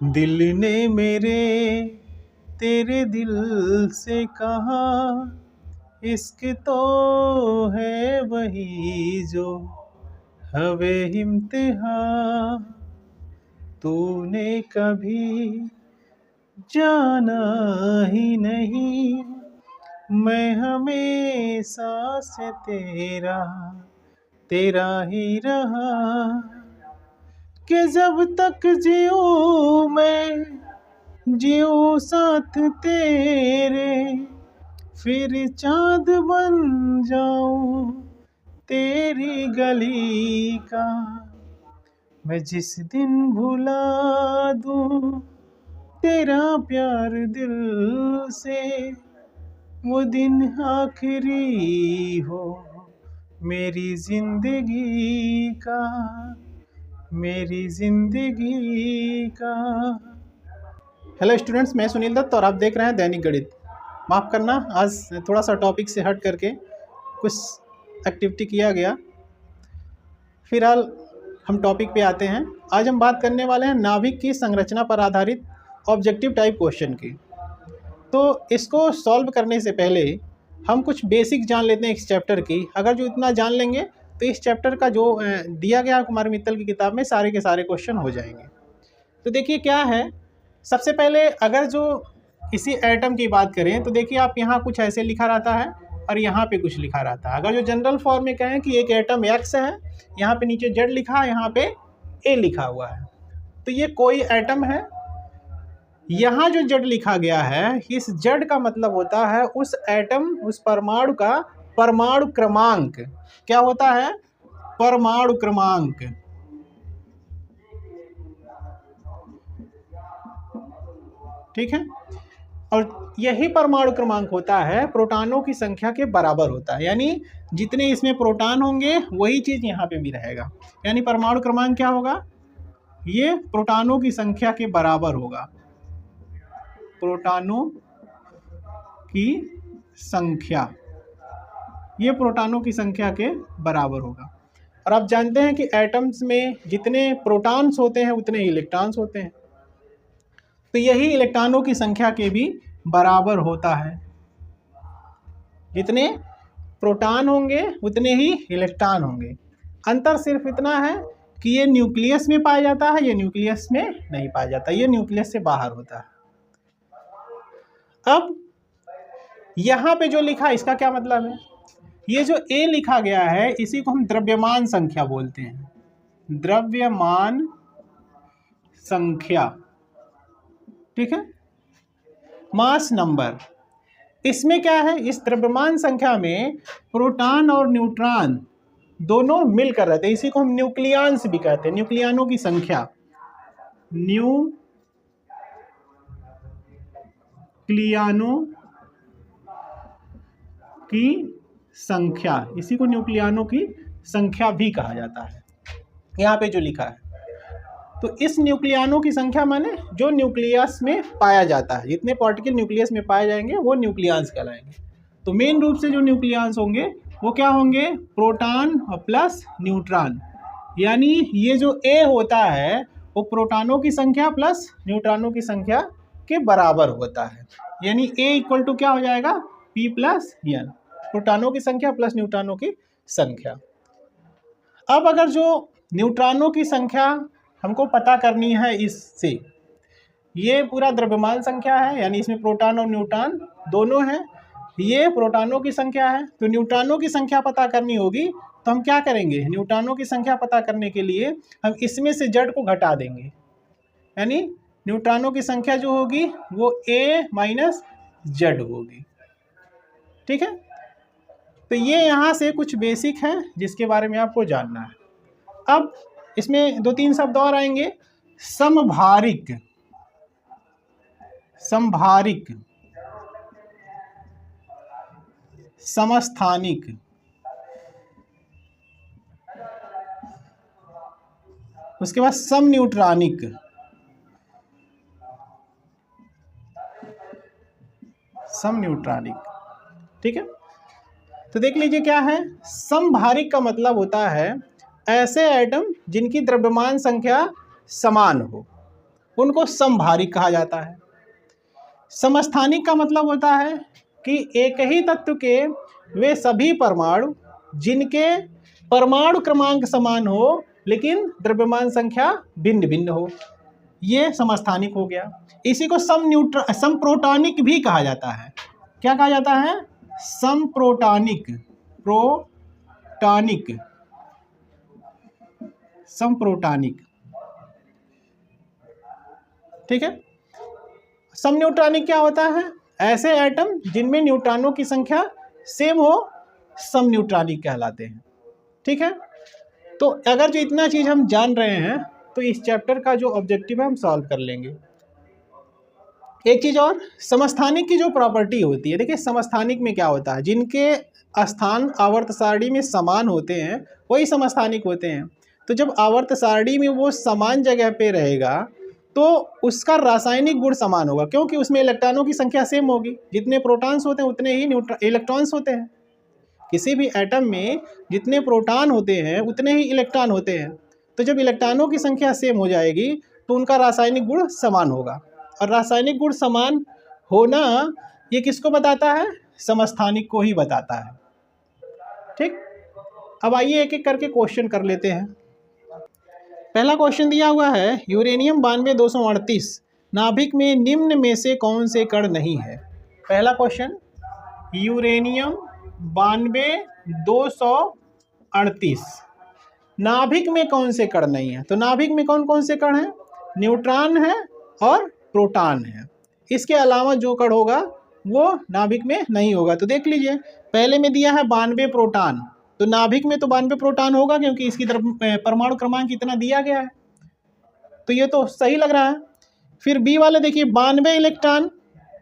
दिल ने मेरे तेरे दिल से कहा, इश्क तो है वही जो हवे इम्तिहा। तूने कभी जाना ही नहीं, मैं हमेशा से तेरा तेरा ही रहा। कि जब तक जियूं मैं जियूं साथ तेरे, फिर चाँद बन जाऊं तेरी गली का। मैं जिस दिन भुला दूं तेरा प्यार दिल से, वो दिन आखिरी हो मेरी जिंदगी का, मेरी जिंदगी का। हेलो स्टूडेंट्स, मैं सुनील दत्त और आप देख रहे हैं दैनिक गणित। माफ़ करना, आज थोड़ा सा टॉपिक से हट करके कुछ एक्टिविटी किया गया। फिलहाल हम टॉपिक पे आते हैं। आज हम बात करने वाले हैं नाभिक की संरचना पर आधारित ऑब्जेक्टिव टाइप क्वेश्चन की। तो इसको सॉल्व करने से पहले हम कुछ बेसिक जान लेते हैं इस चैप्टर की। अगर जो इतना जान लेंगे तो इस चैप्टर का जो दिया गया कुमार मित्तल की किताब में सारे के सारे क्वेश्चन हो जाएंगे। तो देखिए क्या है, सबसे पहले अगर जो इसी एटम की बात करें तो देखिए आप यहाँ कुछ ऐसे लिखा रहता है और यहाँ पे कुछ लिखा रहता है। अगर जो जनरल फॉर्म में कहें कि एक एटम एक्स है, यहाँ पे नीचे जेड लिखा है, यहाँ पे ए लिखा हुआ है, तो ये कोई एटम है। यहाँ जो जेड लिखा गया है, इस जेड का मतलब होता है उस एटम, उस परमाणु का परमाणु क्रमांक। क्या होता है? परमाणु क्रमांक। ठीक है, और यही परमाणु क्रमांक होता है प्रोटॉनों की संख्या के बराबर होता है। यानी जितने इसमें प्रोटॉन होंगे वही चीज यहाँ पे भी रहेगा। यानी परमाणु क्रमांक क्या होगा? ये प्रोटॉनों की संख्या के बराबर होगा। प्रोटॉनों की संख्या, ये प्रोटॉनों की संख्या के बराबर होगा। और आप जानते हैं कि एटम्स में जितने प्रोटॉन्स होते हैं उतने ही इलेक्ट्रॉन्स होते हैं, तो यही इलेक्ट्रॉनों की संख्या के भी बराबर होता है। जितने प्रोटॉन होंगे उतने ही इलेक्ट्रॉन होंगे। अंतर सिर्फ इतना है कि ये न्यूक्लियस में पाया जाता है, ये न्यूक्लियस में नहीं पाया जाता, ये न्यूक्लियस से बाहर होता है। अब यहाँ पे जो लिखा है इसका क्या मतलब है? ये जो ए लिखा गया है इसी को हम द्रव्यमान संख्या बोलते हैं। द्रव्यमान संख्या, ठीक है, मास नंबर। इसमें क्या है, इस द्रव्यमान संख्या में प्रोटॉन और न्यूट्रॉन दोनों मिलकर रहते हैं। इसी को हम न्यूक्लियॉन्स भी कहते हैं। न्यूक्लियॉनों की संख्या, न्यूक्लियॉनों की संख्या, इसी को न्यूक्लियॉनों की संख्या भी कहा जाता है। यहाँ पे जो लिखा है, तो इस न्यूक्लियॉनों की संख्या माने जो न्यूक्लियस में पाया जाता है, जितने पार्टिकल न्यूक्लियस में पाए जाएंगे वो न्यूक्लियॉन्स कहलाएंगे। तो मेन रूप से जो न्यूक्लियॉन्स होंगे वो क्या होंगे? प्रोटॉन और प्लस न्यूट्रॉन। यानी ये जो ए होता है वो प्रोटॉनों की संख्या प्लस न्यूट्रॉनों की संख्या के बराबर होता है। यानी ए इक्वल टू क्या हो जाएगा? पी प्लस एन, प्रोटॉनों की संख्या प्लस न्यूट्रॉनों की संख्या। अब अगर जो न्यूट्रॉनों की संख्या हमको पता करनी है इससे, ये पूरा द्रव्यमान संख्या है, यानी इसमें प्रोटॉन और न्यूट्रॉन दोनों हैं। ये प्रोटॉनों की संख्या है, तो न्यूट्रॉनों की संख्या पता करनी होगी। तो हम क्या करेंगे? न्यूट्रॉनों की संख्या पता करने के लिए हम इसमें से जेड को घटा देंगे। यानी न्यूट्रॉनों की संख्या जो होगी वो ए माइनस जेड होगी। ठीक है, तो ये यहाँ से कुछ बेसिक है जिसके बारे में आपको जानना है। अब इसमें दो तीन शब्द और आएंगे। समभारिक, समभारिक, समस्थानिक, उसके बाद समन्यूट्रॉनिक, समन्यूट्रॉनिक। ठीक है, तो देख लीजिए क्या है। समभारिक का मतलब होता है ऐसे एटम जिनकी द्रव्यमान संख्या समान हो। उनको समभारिक कहा जाता है। समस्थानिक का मतलब होता है कि एक ही तत्व के वे सभी परमाणु जिनके परमाणु क्रमांक समान हो लेकिन द्रव्यमान संख्या भिन्न भिन्न हो, ये समस्थानिक हो गया। इसी को समप्रोटॉनिक भी कहा जाता है। क्या कहा जाता है? समप्रोटॉनिक, प्रोटॉनिक, समप्रोटॉनिक, ठीक है। समन्यूट्रॉनिक क्या होता है? ऐसे एटम जिनमें न्यूट्रॉनों की संख्या सेम हो, समन्यूट्रॉनिक कहलाते हैं, ठीक है। तो अगर जो इतना चीज हम जान रहे हैं तो इस चैप्टर का जो ऑब्जेक्टिव है हम सॉल्व कर लेंगे। एक चीज और, समस्थानिक की जो प्रॉपर्टी होती है, देखिए समस्थानिक में क्या होता है, जिनके स्थान आवर्त सारणी में समान होते हैं वही समस्थानिक होते हैं। तो जब आवर्त सारणी में वो समान जगह पे रहेगा तो उसका रासायनिक गुण समान होगा, क्योंकि उसमें इलेक्ट्रॉनों की संख्या सेम होगी। जितने प्रोटॉन्स होते हैं उतने ही इलेक्ट्रॉन्स होते हैं। किसी भी एटम में जितने प्रोटॉन होते हैं उतने ही इलेक्ट्रॉन होते हैं। तो जब इलेक्ट्रॉनों की संख्या सेम हो जाएगी तो उनका रासायनिक गुण समान होगा, और रासायनिक गुण समान होना ये किसको बताता है? समस्थानिक को ही बताता है, ठीक। अब आइए एक एक करके क्वेश्चन कर लेते हैं। पहला क्वेश्चन दिया हुआ है, यूरेनियम 92-238 नाभिक में निम्न में से कौन से कण नहीं है? पहला क्वेश्चन, यूरेनियम 92-238 नाभिक में कौन से कण नहीं है? तो नाभिक में कौन कौन से कण हैं? न्यूट्रॉन है और प्रोटॉन है। इसके अलावा जो कण होगा वो नाभिक में नहीं होगा। तो देख लीजिए, पहले में दिया है 92 प्रोटॉन, तो नाभिक में तो 92 प्रोटॉन होगा क्योंकि इसकी तरफ परमाणु क्रमांक इतना दिया गया है, तो ये तो सही लग रहा है। फिर बी वाले देखिए, 92 इलेक्ट्रॉन,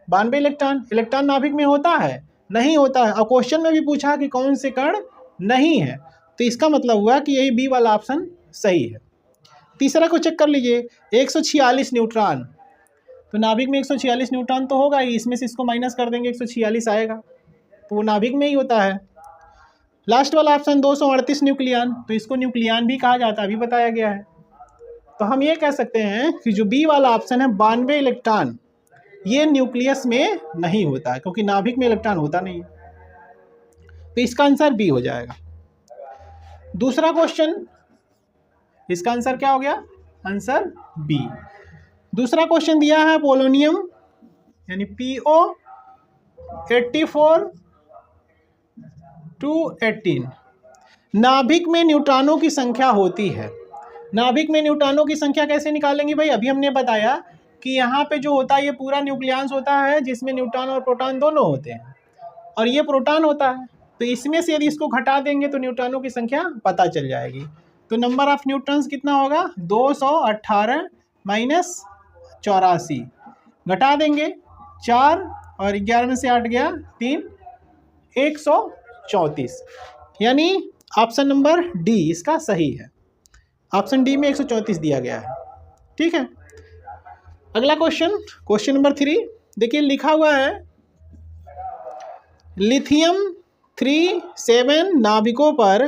92 इलेक्ट्रॉन नाभिक में होता है? नहीं होता है। और क्वेश्चन में भी पूछा कि कौन से कण नहीं है, तो इसका मतलब हुआ कि यही बी वाला ऑप्शन सही है। तीसरा को चेक कर लीजिए, 146 न्यूट्रॉन, तो नाभिक में 146 न्यूट्रॉन तो होगा ही, इसमें से इसको माइनस कर देंगे 146 आएगा, तो वो नाभिक में ही होता है। लास्ट वाला ऑप्शन 238 न्यूक्लियन, तो इसको न्यूक्लियन भी कहा जाता है, अभी बताया गया है। तो हम ये कह सकते हैं कि जो बी वाला ऑप्शन है 92 इलेक्ट्रॉन, ये न्यूक्लियस में नहीं होता है क्योंकि नाभिक में इलेक्ट्रॉन होता नहीं है, तो इसका आंसर बी हो जाएगा। दूसरा क्वेश्चन, इसका आंसर क्या हो गया? Answer B. दूसरा क्वेश्चन दिया है, पोलोनियम यानी PO84-218 नाभिक में न्यूट्रॉनों की संख्या होती है। नाभिक में न्यूट्रॉनों की संख्या कैसे निकालेंगे भाई? अभी हमने बताया कि यहाँ पे जो होता है ये पूरा न्यूक्लियस होता है जिसमें न्यूट्रॉन और प्रोटॉन दोनों होते हैं, और ये प्रोटॉन होता है। तो इसमें से यदि इसको घटा देंगे तो न्यूट्रॉनों की संख्या पता चल जाएगी। तो नंबर ऑफ न्यूट्रॉन्स कितना होगा? 218 माइनस 84, घटा देंगे 4 और 11 में से 8 गया 3, 134, यानी ऑप्शन नंबर डी इसका सही है। ऑप्शन डी में 134 दिया गया है, ठीक है। अगला क्वेश्चन, क्वेश्चन नंबर 3, देखिए लिखा हुआ है, लिथियम 37 नाभिकों पर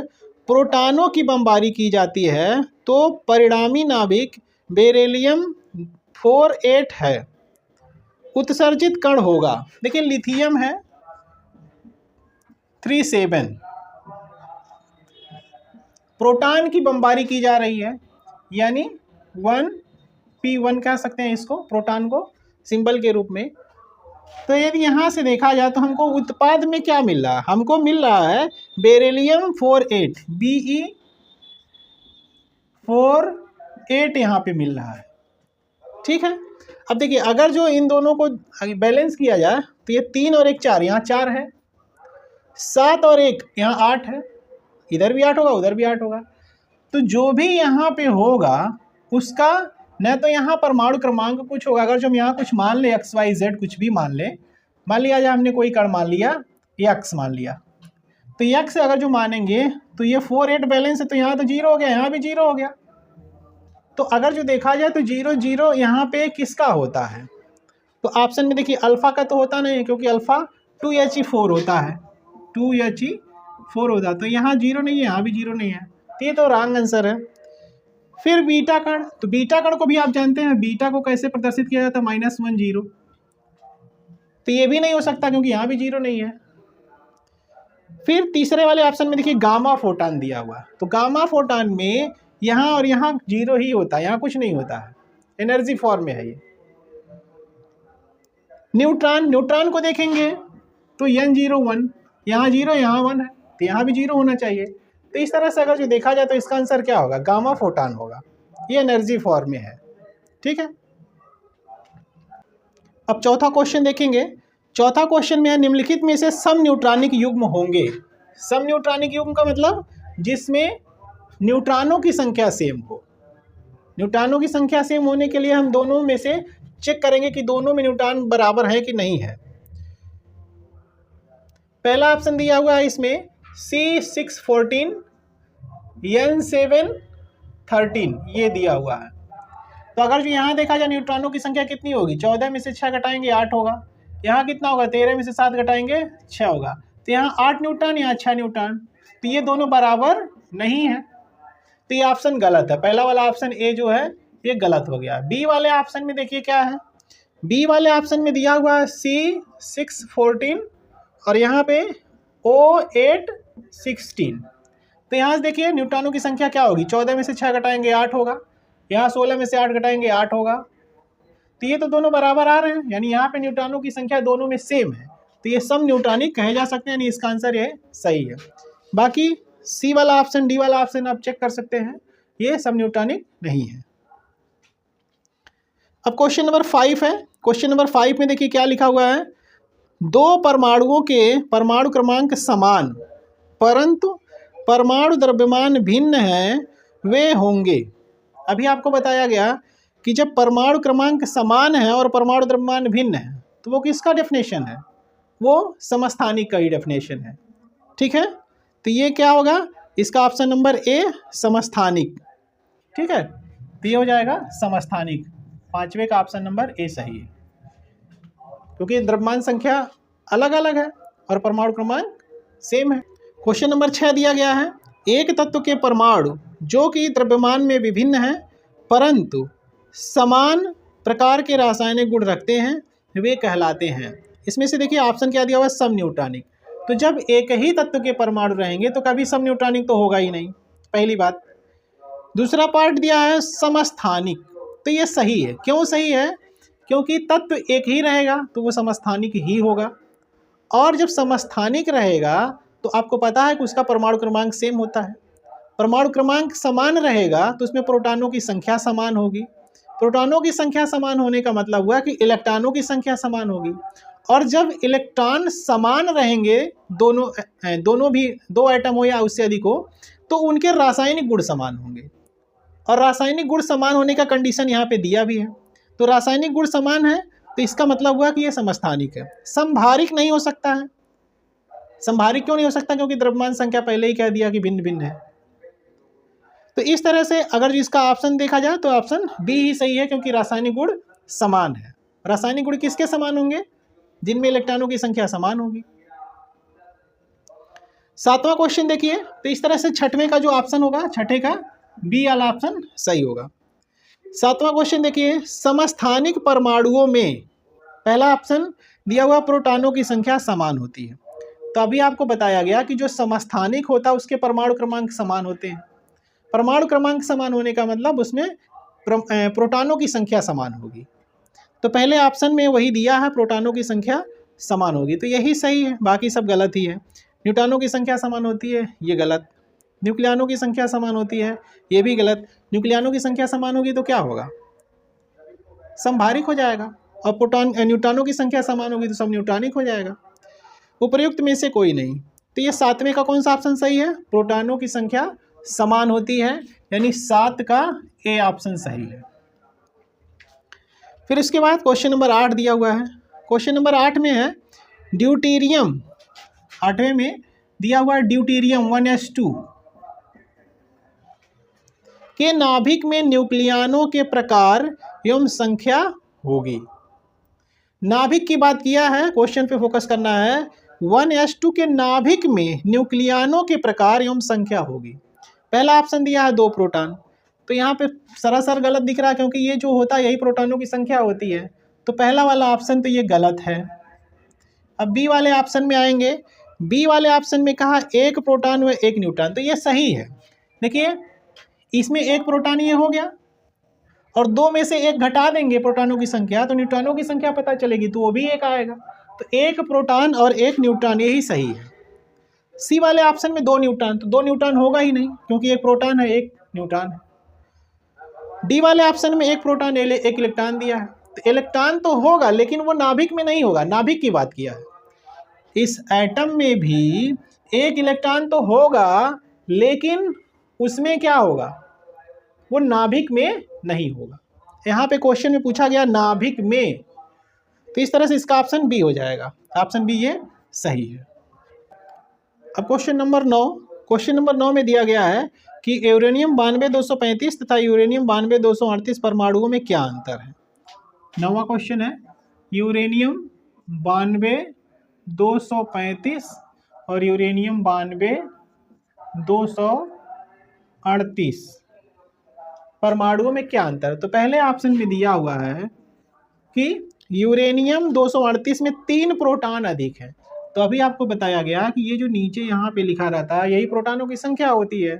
प्रोटॉनों की बमबारी की जाती है तो परिणामी नाभिक बेरिलियम 48 है, उत्सर्जित कण होगा। देखिए लिथियम है 37, प्रोटॉन की बमबारी की जा रही है, यानी 1p1 कह सकते हैं इसको, प्रोटॉन को सिंबल के रूप में। तो यदि यहाँ से देखा जाए तो हमको उत्पाद में क्या मिल रहा है? हमको मिल रहा है बेरिलियम 48, Be48 यहाँ पे मिल रहा है, ठीक है। अब देखिए अगर जो इन दोनों को बैलेंस किया जाए तो ये 3 और 1 4, यहाँ 4 है, 7 और 1 यहाँ 8 है, इधर भी 8 होगा उधर भी 8 होगा। तो जो भी यहाँ पे होगा उसका न तो यहाँ परमाणु क्रमांक कुछ होगा, अगर जो हम यहाँ कुछ मान ले XYZ कुछ भी मान ले, मान लिया जाए हमने कोई कण मान लिया X मान लिया, तो X अगर जो मानेंगे तो ये 48 बैलेंस है, तो यहाँ तो 0 हो गया, यहाँ भी 0 हो गया। तो अगर जो देखा जाए तो 0 0 यहाँ पे किसका होता है? तो ऑप्शन में देखिए अल्फा का तो होता नहीं है क्योंकि अल्फा 2He4 होता है, 2He4 होता है, तो यहाँ 0 नहीं है, यहाँ भी 0 नहीं है, तो ये तो रॉन्ग आंसर है। फिर बीटा कण, तो बीटा कण को भी आप जानते हैं बीटा को कैसे प्रदर्शित किया जाता है, -1 0। तो ये भी नहीं हो सकता क्योंकि यहाँ भी 0 नहीं है। फिर तीसरे वाले ऑप्शन में देखिए गामा फोटान दिया हुआ, तो गामा फोटान में यहाँ और यहाँ 0 ही होता है, यहाँ कुछ नहीं होता है, एनर्जी फॉर्म में है ये। न्यूट्रॉन, न्यूट्रॉन को देखेंगे तो n0 1, यहाँ 0 यहाँ 1 है, तो यहाँ भी 0 होना चाहिए। तो इस तरह से अगर जो देखा जाए तो इसका आंसर क्या होगा, गामा फोटान होगा, ये एनर्जी फॉर्म में है। ठीक है, अब चौथा क्वेश्चन देखेंगे। चौथा क्वेश्चन में है निम्नलिखित में से सम न्यूट्रॉनिक युग्म होंगे। सम न्यूट्रॉनिक युग्म का मतलब जिसमें न्यूट्रॉनों की संख्या सेम हो। न्यूट्रॉनों की संख्या सेम होने के लिए हम दोनों में से चेक करेंगे कि दोनों में न्यूट्रॉन बराबर है कि नहीं है। पहला ऑप्शन दिया हुआ है इसमें C6 14 N7 13, ये दिया हुआ है। तो अगर जो यहाँ देखा जाए न्यूट्रॉनों की संख्या कितनी होगी, 14 में से 6 घटाएंगे 8 होगा। यहाँ कितना होगा, 13 में से 7 घटाएंगे 6 होगा। तो यहाँ 8 न्यूट्रॉन, यहाँ 6 न्यूट्रॉन, तो ये दोनों बराबर नहीं है, तो ये ऑप्शन गलत है। पहला वाला ऑप्शन ए जो है ये गलत हो गया। बी वाले ऑप्शन में देखिए क्या है, बी वाले ऑप्शन में दिया हुआ है C6 14 और यहाँ पे O8 16। तो यहाँ से देखिए न्यूट्रॉनों की संख्या क्या होगी, 14 में से 6 घटाएंगे 8 होगा, यहाँ 16 में से 8 घटाएंगे 8 होगा। तो ये तो दोनों बराबर आ रहे हैं, यानी यहाँ पे न्यूट्रॉनों की संख्या दोनों में सेम है, तो ये सम न्यूट्रॉनिक कहे जा सकते हैं, यानी इसका आंसर ये सही है। बाकी सी वाला ऑप्शन, डी वाला ऑप्शन आप चेक कर सकते हैं, ये सम न्यूट्रॉनिक नहीं है। अब क्वेश्चन नंबर 5 है। क्वेश्चन नंबर 5 में देखिए क्या लिखा हुआ है, दो परमाणुओं के परमाणु क्रमांक समान परंतु परमाणु द्रव्यमान भिन्न है, वे होंगे। अभी आपको बताया गया कि जब परमाणु क्रमांक समान है और परमाणु द्रव्यमान भिन्न है तो वो किसका डेफिनेशन है, वो समस्थानिक का ही डेफिनेशन है। ठीक है, तो ये क्या होगा, इसका ऑप्शन नंबर ए समस्थानिक। ठीक है, तो ये हो जाएगा समस्थानिक, पांचवे का ऑप्शन नंबर ए सही है, क्योंकि द्रव्यमान संख्या अलग अलग है और परमाणु क्रमांक सेम है। क्वेश्चन नंबर 6 दिया गया है, एक तत्व के परमाणु जो कि द्रव्यमान में विभिन्न है परंतु समान प्रकार के रासायनिक गुण रखते हैं, वे कहलाते हैं। इसमें से देखिए ऑप्शन क्या दिया हुआ है, सम न्यूट्रॉनिक। तो जब एक ही तत्व के परमाणु रहेंगे तो कभी सम न्यूट्रॉनिक तो होगा ही नहीं, पहली बात। दूसरा पार्ट दिया है समस्थानिक, तो ये सही है। क्यों सही है, क्योंकि तत्व एक ही रहेगा तो वो समस्थानिक ही होगा, और जब समस्थानिक रहेगा तो आपको पता है कि उसका परमाणु क्रमांक सेम होता है। परमाणु क्रमांक समान रहेगा तो उसमें प्रोटॉनों की संख्या समान होगी। प्रोटॉनों की संख्या समान होने का मतलब हुआ कि इलेक्ट्रॉनों की संख्या समान होगी, और जब इलेक्ट्रॉन समान रहेंगे दोनों भी, दो एटम हो या उससे अधिक हो, तो उनके रासायनिक गुण समान होंगे, और रासायनिक गुण समान होने का कंडीशन यहाँ पे दिया भी है। तो रासायनिक गुण समान है तो इसका मतलब हुआ कि ये समस्थानिक है। समभारिक नहीं हो सकता है। समभारिक क्यों नहीं हो सकता, क्योंकि द्रव्यमान संख्या पहले ही कह दिया कि भिन्न भिन्न है। तो इस तरह से अगर इसका ऑप्शन देखा जाए तो ऑप्शन बी ही सही है, क्योंकि रासायनिक गुण समान है। रासायनिक गुण किसके समान होंगे, जिनमें इलेक्ट्रॉनों की संख्या समान होगी। 7वां क्वेश्चन देखिए, तो इस तरह से छठवें का जो ऑप्शन होगा, छठे का बी वाला ऑप्शन सही होगा। 7वां क्वेश्चन देखिए, समस्थानिक परमाणुओं में पहला ऑप्शन दिया हुआ प्रोटॉनों की संख्या समान होती है। तो अभी आपको बताया गया कि जो समस्थानिक होता है उसके परमाणु क्रमांक समान होते हैं। परमाणु क्रमांक समान होने का मतलब उसमें प्रोटॉनों की संख्या समान होगी। तो पहले ऑप्शन में वही दिया है, प्रोटॉनों की संख्या समान होगी, तो यही सही है, बाकी सब गलत ही है। न्यूट्रॉनों की संख्या समान होती है, ये गलत। न्यूक्लियनों की संख्या समान होती है, ये भी गलत। न्यूक्लियनों की संख्या समान होगी तो क्या होगा, समभारिक हो जाएगा, और न्यूट्रॉनों की संख्या समान होगी तो सब न्यूट्रॉनिक हो जाएगा। उपर्युक्त में से कोई नहीं। तो ये 7वें का कौन सा ऑप्शन सही है, प्रोटॉनों की संख्या समान होती है, यानी 7 का ए ऑप्शन सही है। फिर इसके बाद क्वेश्चन नंबर 8 दिया हुआ है। क्वेश्चन नंबर 8 में है ड्यूटेरियम, 8वें में दिया हुआ है ड्यूटेरियम 1s2 के नाभिक में न्यूक्लियनों के प्रकार एवं संख्या होगी। नाभिक की बात किया है, क्वेश्चन पे फोकस करना है। 1s2 के नाभिक में न्यूक्लियनों के प्रकार एवं संख्या होगी। पहला ऑप्शन दिया है 2 प्रोटॉन, तो यहाँ पे सरासर गलत दिख रहा है, क्योंकि ये जो होता है यही प्रोटॉनों की संख्या होती है। तो पहला वाला ऑप्शन तो ये गलत है। अब बी वाले ऑप्शन में आएंगे। बी वाले ऑप्शन में कहा एक प्रोटॉन व एक न्यूट्रॉन, तो ये सही है। देखिए इसमें एक प्रोटॉन ये हो गया, और दो में से एक घटा देंगे प्रोटॉनों की संख्या, तो न्यूट्रॉनों की संख्या पता चलेगी, तो वो भी एक आएगा। तो एक प्रोटॉन और एक न्यूट्रॉन, यही सही है। सी वाले ऑप्शन में दो न्यूट्रॉन, तो दो न्यूट्रॉन होगा ही नहीं, क्योंकि एक प्रोटॉन है एक न्यूट्रॉन है। डी वाले ऑप्शन में एक प्रोटॉन एक इलेक्ट्रॉन दिया है, तो इलेक्ट्रॉन तो होगा लेकिन वो नाभिक में नहीं होगा, नाभिक की बात किया है। इस एटम में भी एक इलेक्ट्रॉन तो होगा, लेकिन उसमें क्या होगा, वो नाभिक में नहीं होगा। यहाँ पे क्वेश्चन में पूछा गया नाभिक में, तो इस तरह से इसका ऑप्शन बी हो जाएगा। ऑप्शन बी ये सही है। अब क्वेश्चन नंबर 9। क्वेश्चन नंबर 9 में दिया गया है कि यूरेनियम 92-235 तथा यूरेनियम 92-238 परमाणुओं में क्या अंतर है। 9वां क्वेश्चन है यूरेनियम 92-235 और यूरेनियम 92-238 परमाणुओं में क्या अंतर है। तो पहले ऑप्शन में दिया हुआ है कि यूरेनियम 238 में 3 प्रोटॉन अधिक है। तो अभी आपको बताया गया कि ये जो नीचे यहाँ पे लिखा रहता है यही प्रोटॉनों की संख्या होती है,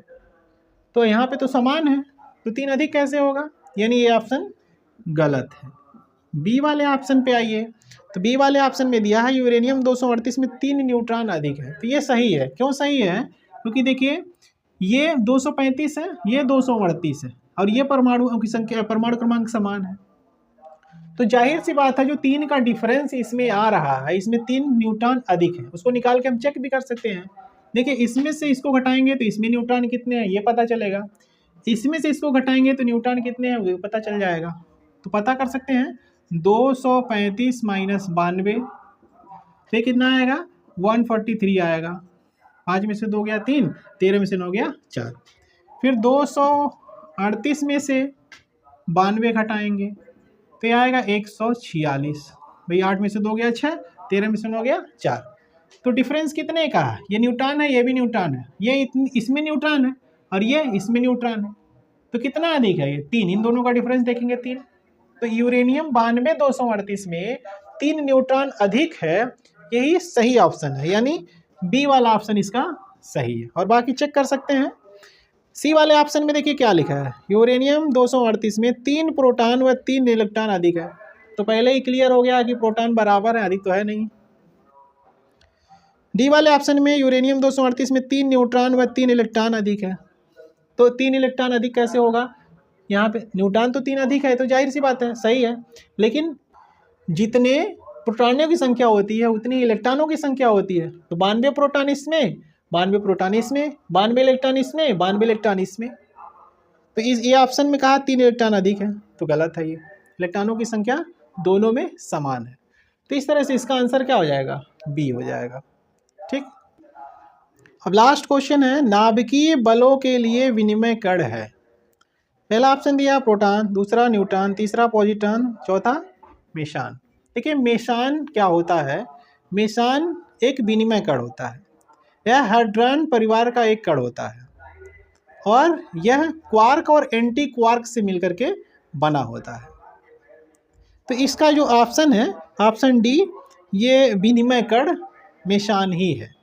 तो यहाँ पे तो समान है, तो 3 अधिक कैसे होगा, यानी ये ऑप्शन गलत है। बी वाले ऑप्शन पे आइए। तो बी वाले ऑप्शन में दिया है यूरेनियम 238 में 3 न्यूट्रॉन अधिक है, तो ये सही है। क्यों सही है, क्योंकि देखिए ये 235 है, ये 238 है, और ये परमाणुओं की संख्या, परमाणु क्रमांक समान है। तो जाहिर सी बात है जो 3 का डिफरेंस इसमें आ रहा है, इसमें 3 न्यूट्रॉन अधिक है, उसको निकाल के हम चेक भी कर सकते हैं। देखिए इसमें से इसको घटाएंगे तो इसमें न्यूट्रॉन कितने हैं ये पता चलेगा, इसमें से इसको घटाएंगे तो न्यूट्रॉन कितने हैं वो पता चल जाएगा। तो पता कर सकते हैं 235 माइनस 92, फिर कितना आएगा 143 आएगा। 5 में से 2 गया 3, 13 में से 9 गया 4। फिर 238 में से 92 घटाएंगे तो ये आएगा 146। भाई 8 में से 2 गया 6, 13 में से 9 गया 4। तो डिफरेंस कितने का है, ये न्यूट्रॉन है ये भी न्यूट्रॉन है, ये इसमें न्यूट्रॉन है और ये इसमें न्यूट्रॉन है, तो कितना अधिक है ये 3। इन दोनों का डिफरेंस देखेंगे 3। तो यूरेनियम 92-238 में 3 न्यूट्रॉन अधिक है, यही सही ऑप्शन है, यानी बी वाला ऑप्शन इसका सही है। और बाकी चेक कर सकते हैं। सी वाले ऑप्शन में देखिए क्या लिखा है, यूरेनियम 238 में 3 प्रोटॉन व 3 इलेक्ट्रॉन अधिक है। तो पहले ही क्लियर हो गया कि प्रोटॉन बराबर है, अधिक तो है नहीं। डी वाले ऑप्शन में यूरेनियम 238 में 3 न्यूट्रॉन व 3 इलेक्ट्रॉन अधिक है। तो 3 इलेक्ट्रॉन अधिक कैसे होगा, यहाँ पे न्यूट्रॉन तो 3 अधिक है, तो जाहिर सी बात है सही है। लेकिन जितने प्रोटॉनों की संख्या होती है उतनी इलेक्ट्रॉनों की संख्या होती है। तो 92 प्रोटॉन इसमें, 92 प्रोटॉन इसमें, 92 इलेक्ट्रॉन इसमें, 92 इलेक्ट्रॉन इसमें। तो इस ये ऑप्शन में कहा 3 इलेक्ट्रॉन अधिक है, तो गलत है। ये इलेक्ट्रॉनों की संख्या दोनों में समान है। तो इस तरह से इसका आंसर क्या हो जाएगा, बी हो जाएगा। ठीक। अब लास्ट क्वेश्चन है नाभिकीय बलों के लिए विनिमय कण है। पहला ऑप्शन दिया प्रोटॉन, दूसरा न्यूट्रॉन, तीसरा पॉजिट्रॉन, चौथा मेसान। देखिए मेसान क्या होता है, मेसान एक विनिमय कण होता है। यह हाइड्रॉन परिवार का एक कण होता है और यह क्वार्क और एंटी क्वार्क से मिलकर के बना होता है। तो इसका जो ऑप्शन है ऑप्शन डी, ये विनिमय कण मेसान ही है।